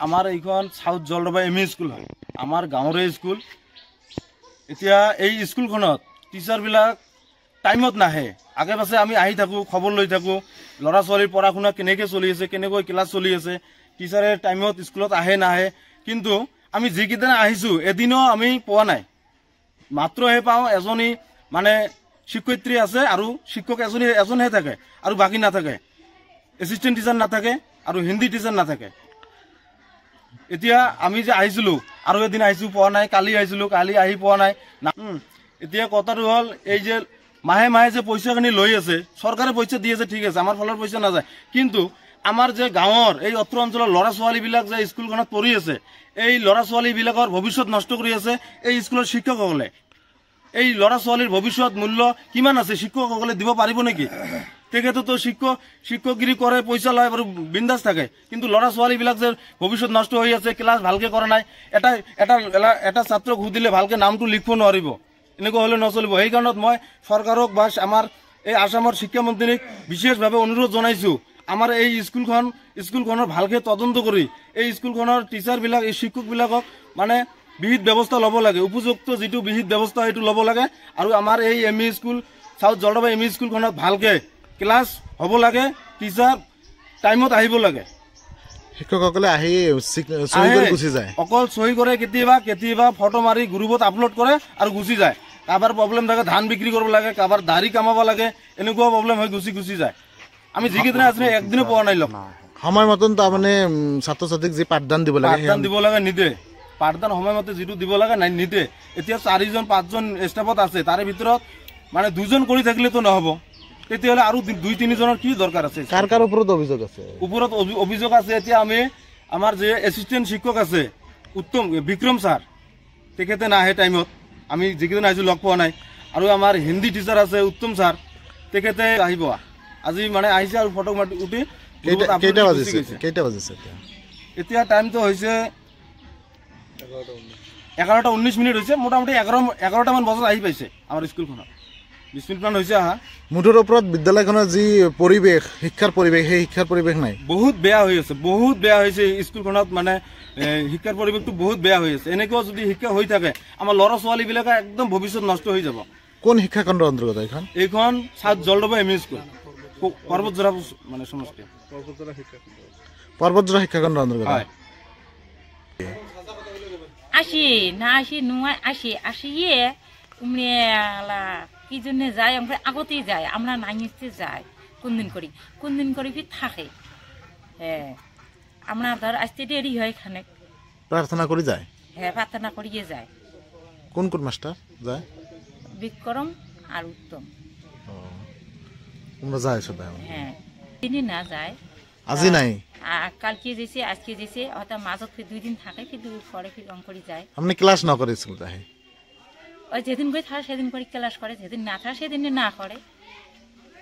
আমাৰ এইখন south Jaldoba M E school হয়, আমাৰ গাঁৱৰে স্কুল। এতিয়া এই স্কুলখনত টিচাৰবিলাক টাইমত নাহে, আগে পাছে আমি আহি থাকোঁ, খবৰ লৈ থাকোঁ ল'ৰা ছোৱালীৰ পঢ়া শুনা কেনেকৈ চলি আছে, কেনেকৈ ক্লাছ চলি আছে। টিচাৰে টাইমত স্কুলত আহে নাহে, কিন্তু আমি যিকেইদিন আহিছোঁ এদিনো আমি পোৱা নাই। মাত্ৰহে পাওঁ এজনী মানে শিক্ষয়িত্ৰী আছে আৰু শিক্ষক এজনহে থাকে আৰু বাকী নাথাকে। এছিষ্টেণ্ট টিচাৰ নাথাকে আৰু হিন্দী টিচাৰ নাথাকে। এতিয়া আমি যে আহিছিলোঁ আৰু এদিন আহিছোঁ পোৱা নাই, কালি আহিছিলোঁ কালি আহি পোৱা নাই। এতিয়া কথাটো হ'ল এই যে মাহে মাহে যে পইচাখিনি লৈ আছে, চৰকাৰে পইচা দি আছে ঠিক আছে, আমাৰ ফালৰ পইচা নাযায়, কিন্তু আমাৰ যে গাঁৱৰ এই অত্ৰ অঞ্চলৰ ল'ৰা ছোৱালীবিলাক যে স্কুলখনত পঢ়ি আছে, এই ল'ৰা ছোৱালীবিলাকৰ ভৱিষ্যত নষ্ট কৰি আছে এই স্কুলৰ শিক্ষকসকলে। এই ল'ৰা ছোৱালীৰ ভৱিষ্যত মূল্য কিমান আছে শিক্ষকসকলে দিব পাৰিব নেকি? তেখেতেতো শিক্ষকগিৰি কৰে, পইচা লয় আৰু বিন্দাস থাকে, কিন্তু ল'ৰা ছোৱালীবিলাক যে ভৱিষ্যত নষ্ট হৈ আছে, ক্লাছ ভালকৈ কৰা নাই, এটা ছাত্ৰক সুধিলে ভালকৈ নামটো লিখিব নোৱাৰিব, এনেকুৱা হ'লে নচলিব। সেইকাৰণত মই চৰকাৰক বা আমাৰ এই আসামৰ শিক্ষামন্ত্ৰীক বিশেষভাৱে অনুৰোধ জনাইছোঁ, আমাৰ এই স্কুলখনৰ ভালকৈ তদন্ত কৰি এই স্কুলখনৰ টিচাৰবিলাক এই শিক্ষকবিলাকক মানে বিহিত ব্যৱস্থা ল'ব লাগে, উপযুক্ত যিটো বিহিত ব্যৱস্থা সেইটো ল'ব লাগে। আৰু আমাৰ এই M E school south Jaldoba M E স্কুলখনত ভালকৈ ক্লাছ হ'ব লাগে, টিচাৰ টাইমত আহিব লাগে। শিক্ষকসকলে আহি চহী কৰি গুচি যায়, অকল চহী কৰে, কেতিয়াবা ফটো মাৰি গ্ৰুপত আপলোড কৰে আৰু গুচি যায়। কাৰোবাৰ প্ৰব্লেম থাকে, ধান বিক্ৰী কৰিব লাগে, কাৰোবাৰ দাঢ়ি কামাব লাগে, এনেকুৱা প্ৰব্লেম হৈ গুচি যায়। আমি যিকেইদিন আছিলোঁ একদিনো পোৱা নাই লগ। সময় মতন তাৰমানে ছাত্ৰ ছাত্ৰীক যি পাঠদান দিব লাগে নিদে, পাঠদান সময়মতে যিটো দিব লাগে নিদে। এতিয়া 4জন 5জন ষ্টাফত আছে, তাৰে ভিতৰত মানে 2জন কৰি থাকিলেতো নহ'ব, তেতিয়াহ'লে আৰু 2-3জনৰ কি দৰকাৰ আছে? কাৰ ওপৰত অভিযোগ আছে? অভিযোগ আছে এতিয়া আমাৰ যে এছিষ্টেণ্ট শিক্ষক আছে উত্তম বিক্ৰম ছাৰ, তেখেতে নাহে টাইমত, আমি যিকেইদিন আহিছোঁ লগ পোৱা নাই। আৰু আমাৰ হিন্দী টিচাৰ আছে উত্তম ছাৰ, তেখেতে আহিব, আজি মানে আহিছে আৰু ফটো উঠি। কেইটা বাজিছে এতিয়া? টাইমটো হৈছে 11:19 হৈছে, মোটামুটি 11টামান বজাত আহি পাইছে আমাৰ স্কুলখনত। 20 মিনিটমান হৈছে আহা। মুঠৰ ওপৰত বিদ্যালয়খনৰ যি পৰিৱেশ, শিক্ষাৰ পৰিৱেশ, সেই শিক্ষাৰ পৰিৱেশ নাই, বহুত বেয়া হৈ আছে, বহুত বেয়া হৈছে স্কুলখনত। মানে শিক্ষাৰ পৰিৱেশটো বহুত বেয়া হৈ আছে। এনেকুৱা যদি শিক্ষা হৈ থাকে আমাৰ ল'ৰা ছোৱালীবিলাকে একদম ভৱিষ্যত নষ্ট হৈ যাব। কোন শিক্ষাখণ্ডৰ অন্তৰ্গত এইখন south Jaldoba M E school, পৰ্বতজোৰা মানে সমষ্টি, পৰ্বতজোৰা শিক্ষাখণ্ডৰ অন্তৰ্গত। আসিয়ে কি জন্য যায়, আমরা আগতেই যাই, আমরা নাইতে যাই, কোন দিন করি থাকে। হ্যাঁ, আমরা ধর আসতে দেরি হয়, এখানে প্রার্থনা করে যায়। হ্যাঁ, প্রার্থনা করিয়ে যায়। কোন মাস্টার যায়? বিক্রম আর উত্তম। তোমরা যায় সবাই? হ্যাঁ, তিনি না যায়, আজি নাই, কালকে যেছে, আজকে যেছে, হয়তো মাঝত 2 দিন থাকে, কিন্তু পরে অঙ্করি যায়। আপনি ক্লাস না করে স্কুল যায়? ওই যেদিন করে থাকে সেদিন করে ক্লাস করে, যেদিন না থাকে সেদিন না করে।